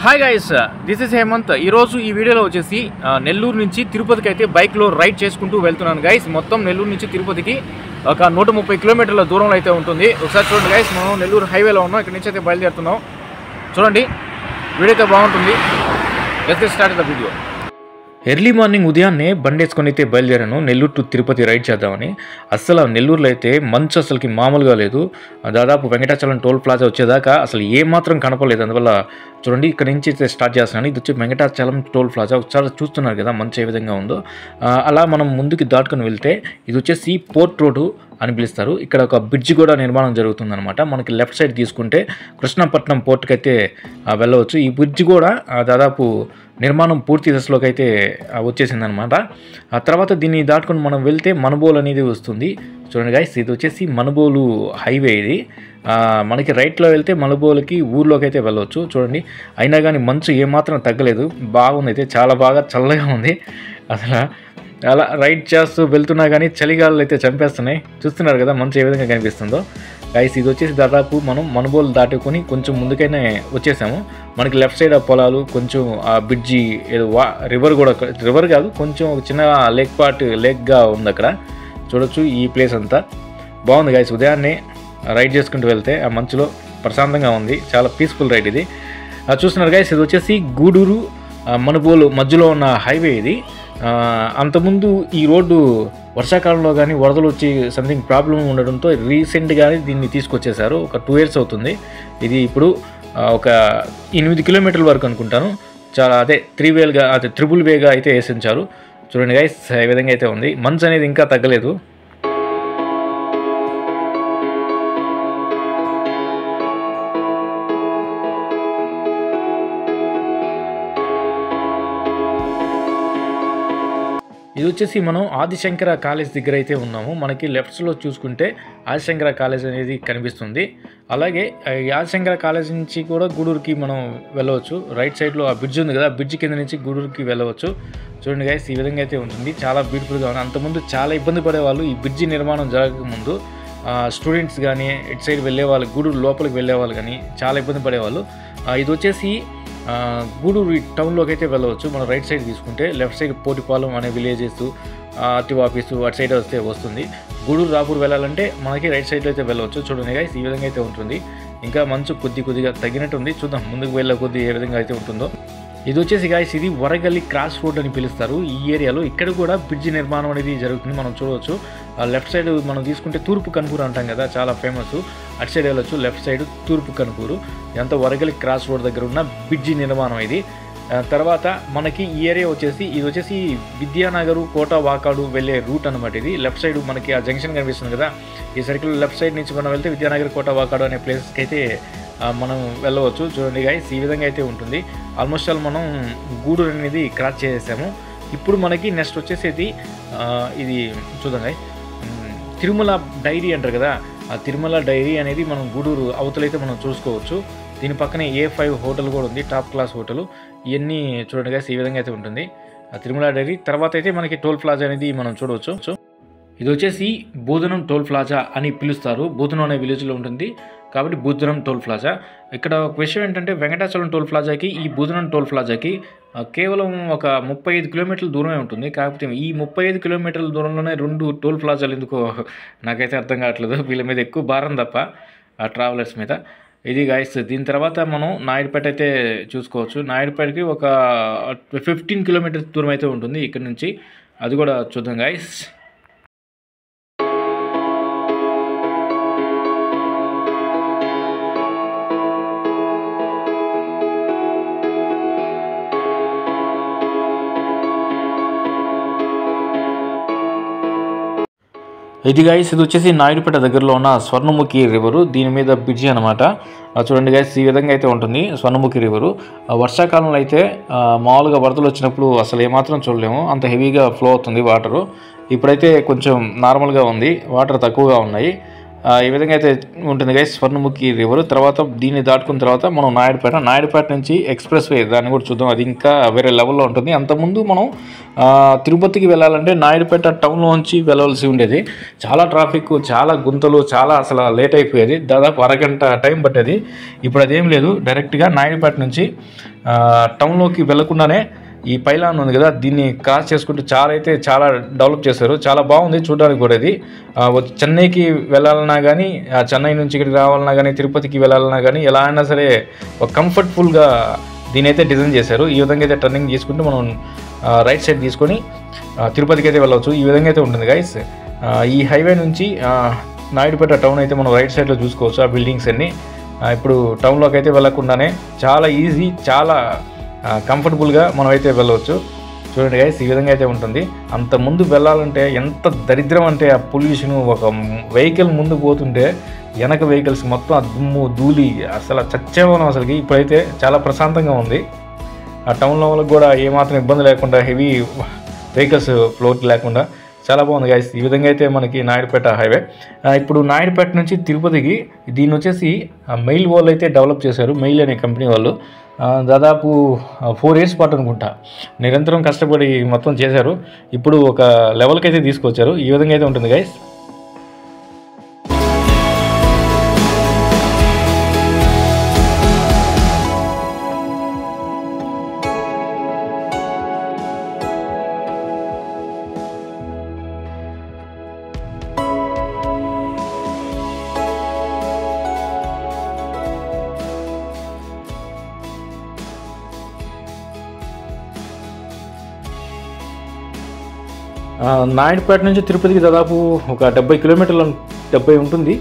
Hi guys, this is Hemanth. ఈరోజు ఈ వీడియోలో వచ్చేసి నెల్లూరు నుంచి తిరుపతికి అయితే బైక్లో రైడ్ చేసుకుంటూ వెళ్తున్నాను గైస్. మొత్తం నెల్లూరు నుంచి తిరుపతికి ఒక 130 కిలోమీటర్ల దూరంలో అయితే ఉంటుంది. ఒకసారి చూడండి గైస్, మనం నెల్లూరు హైవేలో ఉన్నాం. ఇక్కడ నుంచి అయితే బయలుదేరుతున్నాం. చూడండి, వీడియో అయితే బాగుంటుంది. Let's get start the video. Early morning ఉదయాన్నే బండి వేసుకొని అయితే బయలుదేరాను నెల్లూరు టు తిరుపతి రైడ్ చేద్దామని. అస్సలు నెల్లూరులో అయితే మంచు అసలుకి మామూలుగా లేదు. దాదాపు వెంకటాచలం టోల్ ప్లాజా వచ్చేదాకా అసలు ఏమాత్రం కనపడలేదు. అందువల్ల చూడండి, ఇక్కడ నుంచి అయితే స్టార్ట్ చేస్తున్నాను. ఇది వచ్చి వెంకటాచలం టోల్ ప్లాజా. ఒకసారి చూస్తున్నారు కదా మంచు ఏ విధంగా ఉందో. అలా మనం ముందుకు దాటుకొని వెళ్తే ఇది వచ్చేసి పోర్ట్ రోడ్డు అని పిలుస్తారు. ఇక్కడ ఒక బ్రిడ్జ్ కూడా నిర్మాణం జరుగుతుందన్నమాట. మనకి లెఫ్ట్ సైడ్ తీసుకుంటే కృష్ణపట్నం పోర్ట్కి అయితే వెళ్ళవచ్చు. ఈ బ్రిడ్జ్ కూడా దాదాపు నిర్మాణం పూర్తి దశలోకి అయితే వచ్చేసిందనమాట. ఆ తర్వాత దీన్ని దాటుకొని మనం వెళ్తే మనుబోలు అనేది వస్తుంది. చూడండి గైస్, ఇది వచ్చేసి మనుబోలు హైవే. ఇది మనకి రైట్లో వెళ్తే మనుబోలుకి ఊర్లోకి అయితే వెళ్ళవచ్చు. చూడండి, అయినా కానీ మంచు ఏమాత్రం తగ్గలేదు. బాగుంది, అయితే చాలా బాగా చల్లగా ఉంది. అసలు అలా రైడ్ చేస్తూ వెళ్తున్నా కానీ చలిగాలు అయితే చంపేస్తున్నాయి. చూస్తున్నారు కదా మంచు ఏ విధంగా కనిపిస్తుందో. గైస్, ఇది వచ్చేసి దాదాపు మనం మనుబోలు దాటుకొని కొంచెం ముందుకైనా వచ్చేసాము. మనకి లెఫ్ట్ సైడ్ ఆ పొలాలు, కొంచెం ఆ బ్రిడ్జి, ఏదో రివర్ కూడా, రివర్ కాదు, కొంచెం ఒక చిన్న లేక్గా ఉంది అక్కడ. చూడొచ్చు ఈ ప్లేస్ అంతా బాగుంది గైస్. ఉదయాన్నే రైడ్ చేసుకుంటూ వెళ్తే ఆ మంచులో ప్రశాంతంగా ఉంది. చాలా పీస్ఫుల్ రైడ్ ఇది. చూస్తున్నారు గైస్, ఇది వచ్చేసి గూడూరు మనుబోలు మధ్యలో ఉన్న హైవే ఇది. అంతకుముందు ఈ రోడ్డు వర్షాకాలంలో కానీ వరదలు వచ్చి సంథింగ్ ప్రాబ్లం ఉండడంతో రీసెంట్గానే దీన్ని తీసుకొచ్చేసారు. ఒక 2 years అవుతుంది. ఇది ఇప్పుడు ఒక 8 కిలోమీటర్ల వరకు అనుకుంటాను. చాలా అదే 3 వేగా అయితే వేసించారు. చూడండి గైస్, ఏ విధంగా అయితే ఉంది. మంచు అనేది ఇంకా తగ్గలేదు. ఇది వచ్చేసి మనం ఆదిశంకర కాలేజ్ దగ్గర అయితే ఉన్నాము. మనకి లెఫ్ట్స్లో చూసుకుంటే ఆదిశంకర కాలేజ్ అనేది కనిపిస్తుంది. అలాగే ఈ ఆదిశంకర కాలేజ్ నుంచి కూడా గూడూరుకి మనం వెళ్ళవచ్చు. రైట్ సైడ్లో ఆ బ్రిడ్జ్ ఉంది కదా, బ్రిడ్జ్ కింద నుంచి గూడూరుకి వెళ్ళవచ్చు. చూడండి గైస్, ఈ విధంగా అయితే ఉంటుంది. చాలా బ్యూటిఫుల్గా ఉంది. అంతకుముందు చాలా ఇబ్బంది పడేవాళ్ళు ఈ బ్రిడ్జి నిర్మాణం జరగకముందు. స్టూడెంట్స్ కానీ ఇటు సైడ్ వెళ్ళేవాళ్ళు, గూడూరు లోపలికి వెళ్ళేవాళ్ళు కానీ చాలా ఇబ్బంది పడేవాళ్ళు. ఇది వచ్చేసి గూడూరు టౌన్లోకి అయితే వెళ్ళవచ్చు. మనం రైట్ సైడ్ తీసుకుంటే లెఫ్ట్ సైడ్ పోటిపాలెం అనే విలేజెస్, ఆర్టీఓ ఆఫీసు అటు సైడ్ వస్తుంది. గూడూరు రాపూర్ వెళ్ళాలంటే మనకి రైట్ సైడ్లో అయితే వెళ్ళవచ్చు. చూడండి గైస్, ఈ విధంగా అయితే ఉంటుంది. ఇంకా మంచు కొద్దిగా తగ్గినట్టు ఉంది. చూద్దాం ముందుకు వెళ్ళే కొద్ది ఏ విధంగా అయితే ఉంటుందో. ఇది వచ్చేసి గాయస్, ఇది వరగల్లి క్రాస్ రోడ్ అని పిలుస్తారు ఈ ఏరియాలో. ఇక్కడ కూడా బ్రిడ్జ్ నిర్మాణం అనేది జరుగుతుంది. మనం చూడవచ్చు. లెఫ్ట్ సైడ్ మనం తీసుకుంటే తూర్పు కనుపూరు అంటాం కదా, చాలా ఫేమస్. అటు సైడ్ వెళ్ళొచ్చు. లెఫ్ట్ సైడ్ తూర్పు కనుపూరు. ఎంత వరగల్లి క్రాస్ రోడ్ దగ్గర ఉన్న బ్రిడ్జి నిర్మాణం ఇది. తర్వాత మనకి ఈ ఏరియా వచ్చేసి, ఇది వచ్చేసి విద్యానగరు, కోట, వాకాడు వెళ్ళే రూట్ అనమాట. ఇది లెఫ్ట్ సైడ్ మనకి ఆ జంక్షన్ కనిపిస్తుంది కదా, ఈ సర్కిల్ లెఫ్ట్ సైడ్ నుంచి మనం వెళ్తే విద్యానగర్, కోట, వాకాడు అనే ప్లేసెస్కి అయితే మనం వెళ్ళవచ్చు. చూడండి గైస్, ఈ విధంగా అయితే ఉంటుంది. ఆల్మోస్ట్ ఆల్ మనం గూడూరు అనేది క్రాస్ చేసేసాము. ఇప్పుడు మనకి నెక్స్ట్ వచ్చేసేది ఇది చూద్దాం గైస్, తిరుమల డైరీ అంటారు కదా, ఆ తిరుమల డైరీ అనేది మనం గూడూరు అవతలైతే మనం చూసుకోవచ్చు. దీని పక్కనే A5 హోటల్ కూడా ఉంది, టాప్ క్లాస్ హోటల్. ఇవన్నీ చూడండి గైస్, ఈ విధంగా అయితే ఉంటుంది తిరుమల డైరీ. తర్వాత అయితే మనకి టోల్ ప్లాజా అనేది మనం చూడవచ్చు. ఇది వచ్చేసి బోధనం టోల్ ప్లాజా అని పిలుస్తారు. బోధనం అనే విలేజ్లో ఉంటుంది కాబట్టి బోధనం టోల్ ప్లాజా. ఇక్కడ ఒక విషయం ఏంటంటే, వెంకటాచలం టోల్ ప్లాజాకి ఈ బోధనం టోల్ ప్లాజాకి కేవలం ఒక 35 కిలోమీటర్ల దూరమే ఉంటుంది. కాకపోతే ఈ 35 కిలోమీటర్ల దూరంలోనే 2 టోల్ ప్లాజాలు ఎందుకో నాకైతే అర్థం కావట్లేదు. వీళ్ళ మీద ఎక్కువ భారం తప్ప ఆ ట్రావెలర్స్ మీద. ఇది గైస్, దీని తర్వాత మనం నాయుడుపేట అయితే చూసుకోవచ్చు. నాయుడుపేటకి ఒక 15 కిలోమీటర్స్ దూరం అయితే ఉంటుంది ఇక్కడ నుంచి. అది కూడా చూద్దాం గైస్. ఇది గైస్, ఇది వచ్చేసి నాయుడుపేట దగ్గరలో ఉన్న స్వర్ణముఖి రివరు. దీని మీద బ్రిడ్జి అనమాట. చూడండి గైస్, ఈ విధంగా అయితే ఉంటుంది స్వర్ణముఖి రివరు. వర్షాకాలంలో అయితే మామూలుగా వరదలు వచ్చినప్పుడు అసలు ఏమాత్రం చూడలేము, అంత హెవీగా ఫ్లో అవుతుంది వాటరు. ఇప్పుడైతే కొంచెం నార్మల్గా ఉంది, వాటర్ తక్కువగా ఉన్నాయి. ఈ విధంగా అయితే ఉంటుంది గైస్ స్వర్ణముఖి రివర్. తర్వాత దీన్ని దాటుకున్న తర్వాత మనం నాయుడుపేట నుంచి ఎక్స్ప్రెస్ వే దాన్ని కూడా చూద్దాం. అది ఇంకా వేరే లెవెల్లో ఉంటుంది. అంతకుముందు మనం తిరుపతికి వెళ్ళాలంటే నాయుడుపేట టౌన్లోంచి వెళ్ళవలసి ఉండేది. చాలా ట్రాఫిక్, చాలా గుంతలు, చాలా అసలు లేట్ అయిపోయేది. దాదాపు అరగంట టైం పట్టేది. ఇప్పుడు అదేం లేదు, డైరెక్ట్గా నాయుడుపేట నుంచి టౌన్లోకి వెళ్లకుండానే ఈ పైలాన్ ఉంది కదా, దీన్ని క్రాస్ చేసుకుంటూ చాలా డెవలప్ చేశారు. చాలా బాగుంది చూడడానికి కూడా. ఇది చెన్నైకి వెళ్ళాలన్నా కానీ, చెన్నై నుంచి ఇక్కడికి రావాలన్నా కానీ, తిరుపతికి వెళ్ళాలన్నా కానీ ఎలా అయినా సరే ఒక కంఫర్టబుల్గా దీని అయితే డిజైన్ చేశారు. ఈ విధంగా అయితే టర్నింగ్ తీసుకుంటూ మనం రైట్ సైడ్ తీసుకొని తిరుపతికి అయితే వెళ్ళవచ్చు. ఈ విధంగా అయితే ఉంటుంది గైస్. ఈ హైవే నుంచి నాయుడుపేట టౌన్ అయితే మనం రైట్ సైడ్లో చూసుకోవచ్చు. ఆ బిల్డింగ్స్ అన్నీ ఇప్పుడు టౌన్లోకి అయితే వెళ్ళకుండానే చాలా ఈజీ, చాలా కంఫర్టబుల్గా మనం అయితే వెళ్ళవచ్చు. చూడండి గైస్, ఈ విధంగా అయితే ఉంటుంది. అంత ముందు వెళ్ళాలంటే ఎంత దరిద్రం అంటే ఆ పొల్యూషను, ఒక వెహికల్ ముందు పోతుంటే వెనక వెహికల్స్ మొత్తం ఆ దుమ్ము ధూళి, అసలు చచ్చేవాళ్ళం అసలుకి. ఇప్పుడైతే చాలా ప్రశాంతంగా ఉంది. ఆ టౌన్లో వాళ్ళకి కూడా ఏమాత్రం ఇబ్బంది లేకుండా, హెవీ వెహికల్స్ ఫ్లోట్ లేకుండా చాలా బాగుంది గైస్. ఈ విధంగా అయితే మనకి నాయుడుపేట హైవే. ఇప్పుడు నాయుడుపేట నుంచి తిరుపతికి దీన్ని వచ్చేసి మెయిల్ వాళ్ళు అయితే డెవలప్ చేశారు. మెయిల్ అనే కంపెనీ వాళ్ళు దాదాపు 4 years పాటు అనుకుంటా నిరంతరం కష్టపడి మొత్తం చేశారు. ఇప్పుడు ఒక లెవెల్కి అయితే తీసుకొచ్చారు. ఈ విధంగా అయితే ఉంటుంది గైస్. నాయుడుపేట నుంచి తిరుపతికి దాదాపు ఒక 70 కిలోమీటర్లు ఉంటుంది.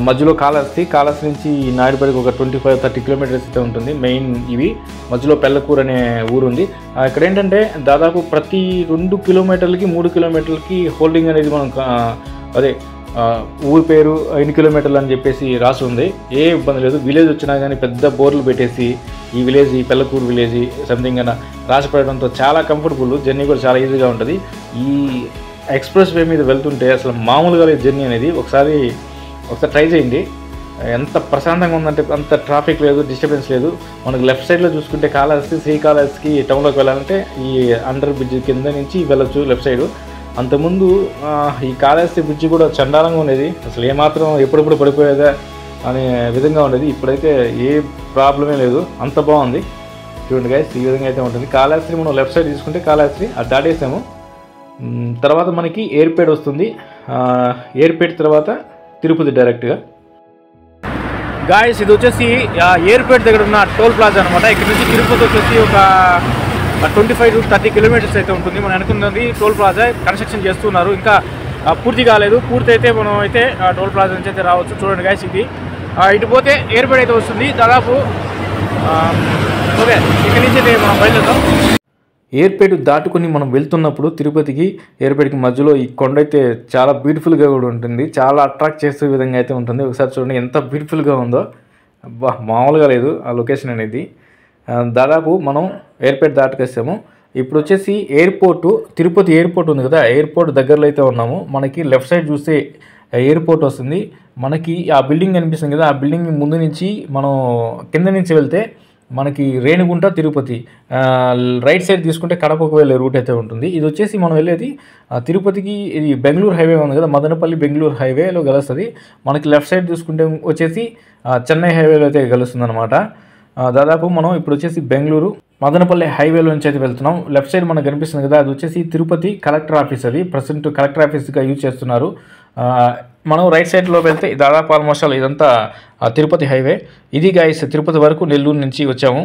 మధ్యలో కాళహస్తి నుంచి నాయుడుపేటకి ఒక 25-30 కిలోమీటర్స్ అయితే ఉంటుంది. మెయిన్ ఇవి మధ్యలో పెళ్ళకూరు అనే ఊరు ఉంది. ఇక్కడ ఏంటంటే దాదాపు ప్రతి 2 కిలోమీటర్లకి 3 కిలోమీటర్లకి హోల్డింగ్ అనేది మనం అదే ఊరి పేరు ఎన్ని కిలోమీటర్లు అని చెప్పేసి రాసి ఉంది. ఏ ఇబ్బంది లేదు. విలేజ్ వచ్చినా కానీ పెద్ద బోర్లు పెట్టేసి ఈ విలేజ్, ఈ పెళ్ళకూరు విలేజ్ సంథింగ్ అని రాసి పెట్టడంతో చాలా కంఫర్టబుల్, జర్నీ కూడా చాలా ఈజీగా ఉంటుంది. ఈ ఎక్స్ప్రెస్ వే మీద వెళ్తుంటే అసలు మామూలుగా లేదు జర్నీ అనేది. ఒకసారి ట్రై చేయండి. ఎంత ప్రశాంతంగా ఉందంటే అంత ట్రాఫిక్ లేదు, డిస్టర్బెన్స్ లేదు. మనకు లెఫ్ట్ సైడ్లో చూసుకుంటే శ్రీకాళహస్తికి టౌన్లోకి వెళ్ళాలంటే ఈ అండర్ బ్రిడ్జ్ కింద నుంచి వెళ్ళొచ్చు లెఫ్ట్ సైడు. అంతకుముందు ఈ కాళహస్తి బ్రిడ్జ్ కూడా చండాలంగా ఉండేది. అసలు ఏమాత్రం ఎప్పుడెప్పుడు పడిపోయేదా అనే విధంగా ఉండేది. ఇప్పుడైతే ఏ ప్రాబ్లమే లేదు, అంత బాగుంది. చూడండి గైస్, ఈ విధంగా అయితే ఉంటుంది. కాళహస్తి మనం లెఫ్ట్ సైడ్ తీసుకుంటే కాళహస్తి అది దాటేసాము. తర్వాత మనకి ఎయిర్పేట్ వస్తుంది. ఎయిర్పేట్ తర్వాత తిరుపతి డైరెక్ట్గా. గాయస్, ఇది వచ్చేసి ఎయిర్పేట్ దగ్గర ఉన్న టోల్ ప్లాజా అనమాట. ఇక్కడ నుంచి తిరుపతి వచ్చేసి ఒక 25-30 కిలోమీటర్స్ అయితే ఉంటుంది. మనం అనుకున్నది టోల్ ప్లాజా కన్స్ట్రక్షన్ చేస్తున్నారు, ఇంకా పూర్తి కాలేదు. పూర్తి అయితే మనం అయితే టోల్ ప్లాజా నుంచి అయితే రావచ్చు. చూడండి గాయస్, ఇది ఇటు పోతే ఎయిర్పేట్ అయితే వస్తుంది. దాదాపు ఓకే, ఇక్కడ నుంచి అయితే మనం బయలుదేరుతాం. ఎయిర్పేట్ దాటుకుని మనం వెళ్తున్నప్పుడు తిరుపతికి ఎయిర్పేట్కి మధ్యలో ఈ కొండ అయితే చాలా బ్యూటిఫుల్గా కూడా ఉంటుంది. చాలా అట్రాక్ట్ చేసే విధంగా అయితే ఉంటుంది. ఒకసారి చూడండి ఎంత బ్యూటిఫుల్గా ఉందో. అబ్బా, మామూలుగా లేదు ఆ లొకేషన్ అనేది. దాదాపు మనం ఎయిర్పేట్ దాటుకొస్తాము. ఇప్పుడు వచ్చేసి తిరుపతి ఎయిర్పోర్ట్ ఉంది కదా, ఎయిర్పోర్ట్ దగ్గరలో అయితే ఉన్నాము. మనకి లెఫ్ట్ సైడ్ చూస్తే ఎయిర్పోర్ట్ వస్తుంది. మనకి ఆ బిల్డింగ్ కనిపిస్తుంది కదా, ఆ బిల్డింగ్ ముందు నుంచి మనం కింద నుంచి వెళ్తే మనకి రేణిగుంట తిరుపతి, రైట్ సైడ్ తీసుకుంటే కడపకు వెళ్ళే రూట్ అయితే ఉంటుంది. ఇది వచ్చేసి మనం వెళ్ళేది తిరుపతికి. ఇది బెంగళూరు హైవే ఉంది కదా, మదనపల్లి బెంగళూరు హైవేలో కలుస్తుంది. మనకి లెఫ్ట్ సైడ్ చూసుకుంటే వచ్చేసి చెన్నై హైవేలో అయితే కలుస్తుంది అనమాట. దాదాపు మనం ఇప్పుడు వచ్చేసి బెంగళూరు మదనపల్లి హైవేలో నుంచి అయితే వెళ్తున్నాం. లెఫ్ట్ సైడ్ మనకు కనిపిస్తుంది కదా, అది వచ్చేసి తిరుపతి కలెక్టర్ ఆఫీస్. అది ప్రజెంట్ కలెక్టర్ ఆఫీస్గా యూజ్ చేస్తున్నారు. మనం రైట్ సైడ్లో వెళ్తే దాదాపు ఆల్మోస్ట్ ఇదంతా తిరుపతి హైవే. ఇది గైస్, తిరుపతి వరకు నెల్లూరు నుంచి వచ్చాము.